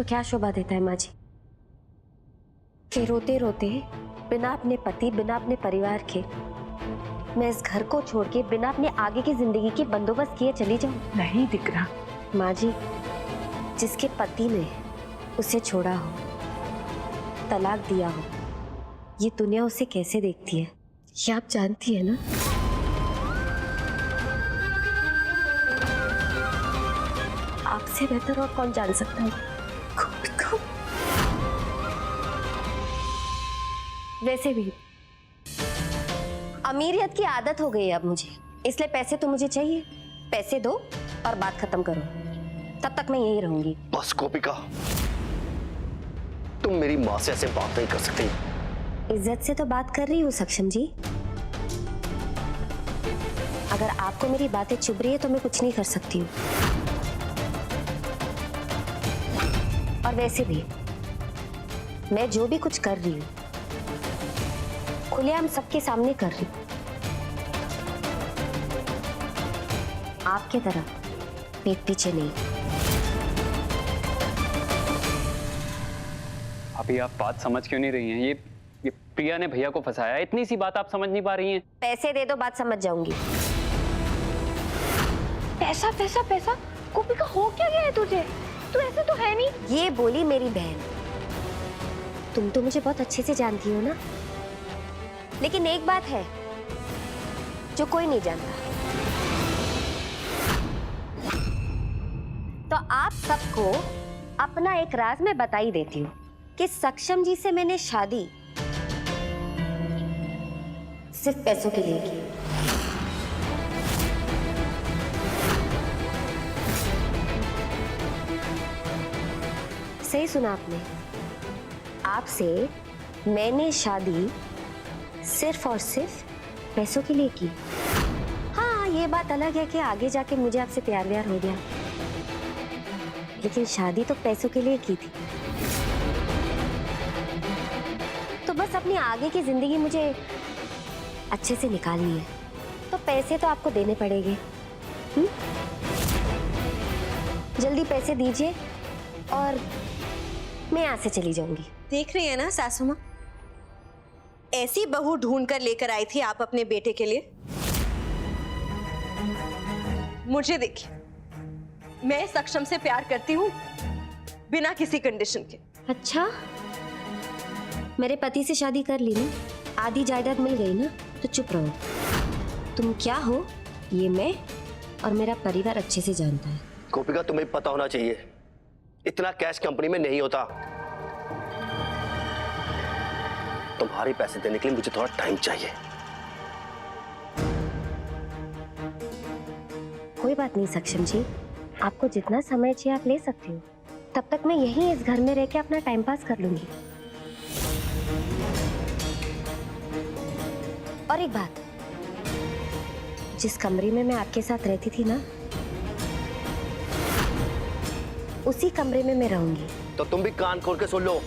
तो क्या शोभा देता है माँ जी कि रोते रोते बिना अपने पति, बिना अपने परिवार के मैं इस घर को छोड़ के बिना अपने आगे की जिंदगी के बंदोबस्त किए चली जाऊं। नहीं दिख रहा। माँ जी, जिसके पति ने उसे छोड़ा हो, तलाक दिया हो, ये दुनिया उसे कैसे देखती है ये आप जानती है ना। आपसे बेहतर और कौन जान सकता है। वैसे भी अमीरियत की आदत हो गई है अब मुझे, इसलिए पैसे तो मुझे चाहिए। पैसे दो और बात खत्म करो, तब तक मैं यहीं रहूंगी। बस गोपिका, तुम मेरी माँ से ऐसे बात नहीं कर सकती। इज्जत से तो बात कर रही हूँ सक्षम जी। अगर आपको मेरी बातें चुभ रही है तो मैं कुछ नहीं कर सकती हूँ। और वैसे भी मैं जो भी कुछ कर रही हूँ खुलेआम सबके सामने कर रही हूँ, आपके तरह पेट पीछे नहीं। अभी आप बात समझ क्यों नहीं रही हैं? ये प्रिया ने भैया को फंसाया, इतनी सी बात आप समझ नहीं पा रही हैं। पैसे दे दो, बात समझ जाऊंगी। पैसा पैसा पैसा, गोपिका हो क्या गया है तुझे? तू ऐसे तो है नहीं। ये बोली मेरी बहन। तुम तो मुझे बहुत अच्छे से जानती हो ना, लेकिन एक बात है जो कोई नहीं जानता। तो आप सबको अपना एक राज मैं बता ही देती हूँ कि सक्षम जी से मैंने शादी सिर्फ पैसों के लिए की। सही सुना आपने, आपसे मैंने शादी सिर्फ और सिर्फ पैसों के लिए की। हाँ, ये बात अलग है कि आगे जाके मुझे आपसे प्यार व्यार हो गया, लेकिन शादी तो पैसों के लिए की थी। तो बस अपनी आगे की जिंदगी मुझे अच्छे से निकालनी है, तो पैसे तो आपको देने पड़ेंगे। जल्दी पैसे दीजिए और मैं यहाँ से चली जाऊंगी। देख रही है ना सासू माँ, ऐसी बहू ढूंढ कर लेकर आई थी आप अपने बेटे के लिए। मुझे देखिए, मैं सक्षम से प्यार करती हूँ बिना किसी कंडीशन के। अच्छा, मेरे पति से शादी कर ली ना, आधी जायदाद मिल गई ना, तो चुप रहो। तुम क्या हो ये मैं और मेरा परिवार अच्छे से जानता है। गोपिका, तुम्हें पता होना चाहिए इतना कैश कंपनी में नहीं होता। तुम्हारे पैसे देने के लिए मुझे थोड़ा टाइम चाहिए। कोई बात नहीं सक्षम जी, आपको जितना समय चाहिए आप ले सकती हो। तब तक मैं यहीं इस घर में रह के अपना टाइम पास कर लूंगी। और एक बात, जिस कमरे में मैं आपके साथ रहती थी ना, उसी कमरे में मैं रहूंगी। तो तुम भी कान खोल के सुन लो,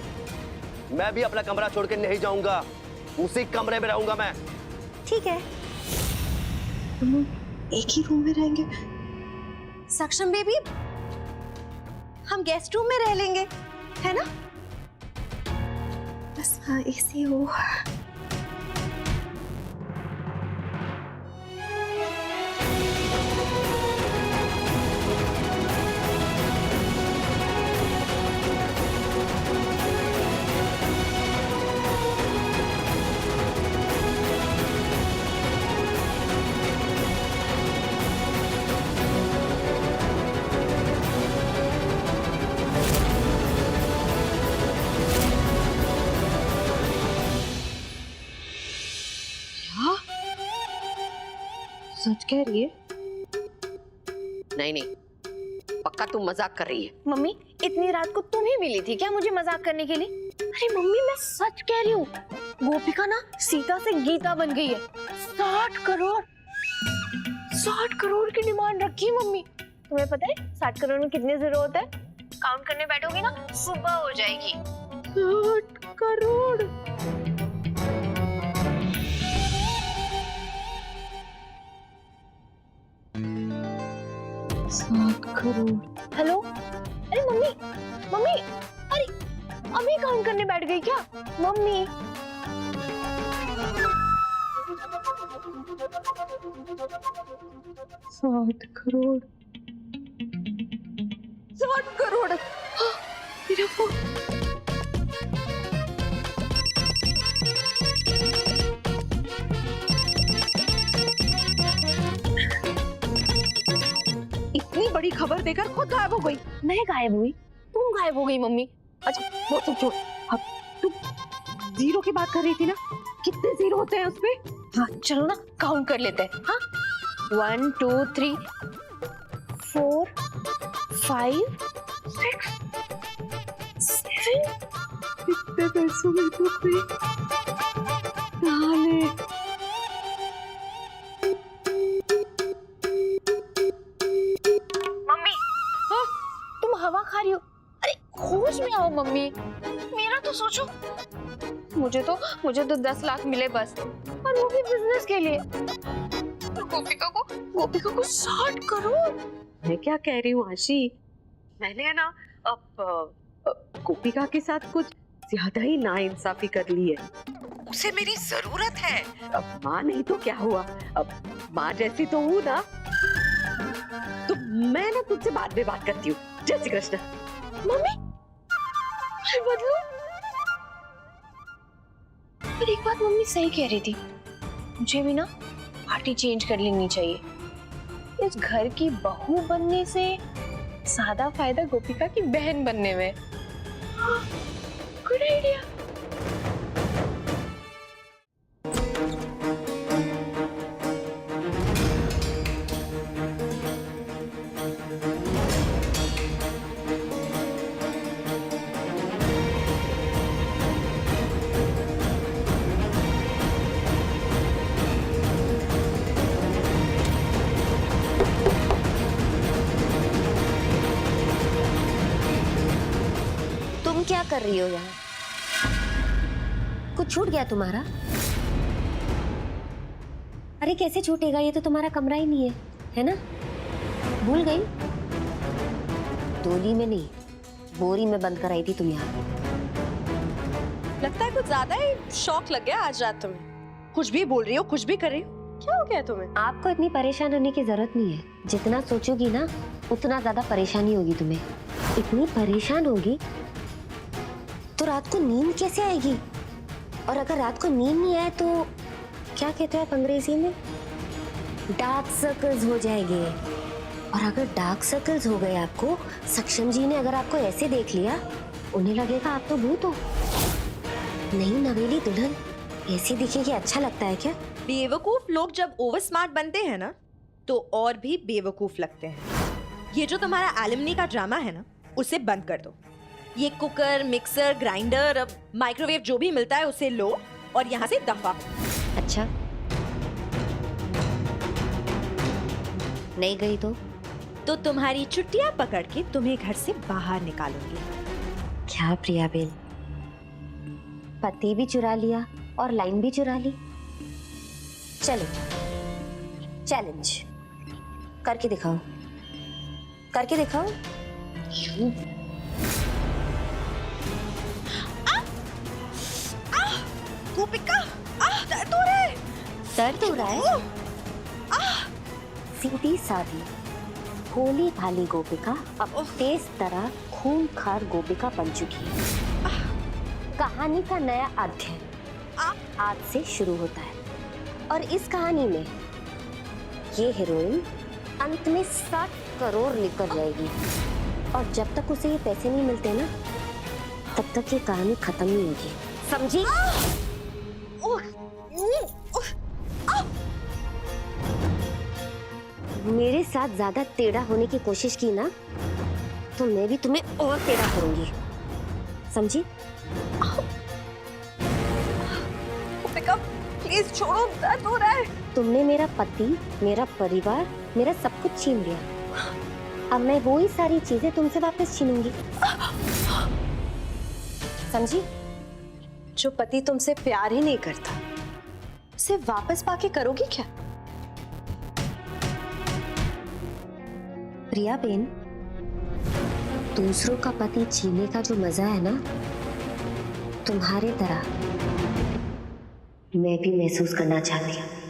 मैं भी अपना कमरा छोड़ के नहीं जाऊंगा, उसी कमरे में रहूंगा मैं। ठीक है, हम एक ही रूम में रहेंगे। सक्षम बेबी, हम गेस्ट रूम में रह लेंगे, है ना? बस हाँ, एसी हो। सच कह रही है? नहीं नहीं, पक्का तुम मजाक कर रही है। मम्मी, इतनी रात को तुम ही मिली थी क्या मुझे मजाक करने के लिए? अरे मम्मी, मैं सच कह रही हूँ, गोपिका ना सीता से गीता बन गई है। 60 करोड़ की डिमांड रखी है मम्मी। तुम्हें पता है 60 करोड़ में कितनी जरूरत है? काउंट करने बैठोगी ना सुबह हो जाएगी। 60 करोड़। हेलो अरे मम्मी मम्मी, अरे अभी काउंट करने बैठ गई क्या मम्मी? साठ करोड़, 60 करोड़। हाँ, मेरा फोन। इतनी बड़ी खबर देकर खुद गायब हो गई। मैं गायब हुई? तुम गायब हो गई मम्मी? अच्छा वो सब छोड़, अब तुम जीरो की बात कर रही थी ना, कितने जीरो होते हैं उसमें? हाँ चलो ना काउंट कर लेते हैं। हाँ 1 2 3 4 5 6 7। इतने पैसों में तो कोई डाले। मम्मी हाँ तुम हवा खा रही हो? अरे होश में आओ मम्मी, मेरा तो सोचो। मुझे तो 10 लाख मिले बस, और वो भी बिजनेस के लिए। और गोपिका को 60 करोड़। मैं क्या कह रही हूँ आशी, मैंने है ना अब गोपिका के साथ कुछ ज्यादा ही नाइंसाफी कर ली है। उसे मेरी जरूरत है। अब माँ नहीं तो क्या हुआ, अब माँ जैसी तो हूँ ना। तो मैं ना तुझसे बाद में बात करती हूँ। जय श्री कृष्ण। मम्मी मैं बदलूं? पर एक बात मम्मी सही कह रही थी, मुझे भी ना पार्टी चेंज कर लेनी चाहिए। इस घर की बहू बनने से ज्यादा फायदा गोपिका की बहन बनने में। Good idea. तुम क्या कर रही हो यहाँ? कुछ छूट गया तुम्हारा? अरे कैसे छूटेगा, ये तो तुम्हारा कमरा ही नहीं है ना? भूल गई? डोली में नहीं, बोरी में बंद कराई थी तुम यहाँ। लगता है कुछ ज्यादा ही शौक लग गया आज रात तुम्हें। कुछ भी बोल रही हो, कुछ भी कर रही हो, क्या हो गया तुम्हें? आपको इतनी परेशान होने की जरूरत नहीं है। जितना सोचोगी ना उतना ज्यादा परेशानी होगी तुम्हें। इतनी परेशान होगी तो रात को नींद कैसे आएगी? और अगर रात को नींद नहीं आए तो क्या कहते हैं आप अंग्रेजी में? डार्क सर्कल्स हो जाएंगे। और अगर डार्क सर्कल्स हो गए आपको, सक्षम जी ने अगर आपको ऐसे देख लिया, उन्हें लगेगा आप तो भूत हो। नहीं नवेली दुल्हन ऐसी दिखेगी अच्छा लगता है क्या? बेवकूफ लोग जब ओवर स्मार्ट बनते हैं ना तो और भी बेवकूफ लगते हैं। ये जो तुम्हारा एलिमनी का ड्रामा है ना, उसे बंद कर दो। ये कुकर, मिक्सर, ग्राइंडर, अब माइक्रोवेव जो भी मिलता है उसे लो और यहाँ से दफा। अच्छा नहीं गई तो तुम्हारी चुट्टियां पकड़ के तुम्हें घर से बाहर निकालूंगी। क्या प्रिया बेन, पति भी चुरा लिया और लाइन भी चुरा ली। चलो चैलेंज करके दिखाओ, करके दिखाओ। गोपिका, दर्द हो रहा है। दर्द हो रहा है? सीधी सादी भोली भाली गोपिका अब तेज तरह खूंखार गोपिका बन चुकी है। कहानी का नया अध्याय आज से शुरू होता है और इस कहानी में ये हीरोइन अंत में 60 करोड़ लेकर जाएगी। और जब तक उसे ये पैसे नहीं मिलते ना, तब तक ये कहानी खत्म नहीं होगी, समझी? मेरे साथ ज्यादा टेढ़ा होने की कोशिश की ना तो मैं भी तुम्हें और टेढ़ा करूंगी, समझी? प्लीज छोड़ो, दर्द हो रहा है। तुमने मेरा पति, मेरा परिवार, मेरा सब कुछ छीन लिया। अब मैं वो ही सारी चीजें तुमसे वापस छीनूंगी, समझी? जो पति तुमसे प्यार ही नहीं करता, उसे वापस पाके करोगी क्या? प्रिया बेन, दूसरों का पति जीने का जो मजा है ना, तुम्हारे तरह मैं भी महसूस करना चाहती हूँ।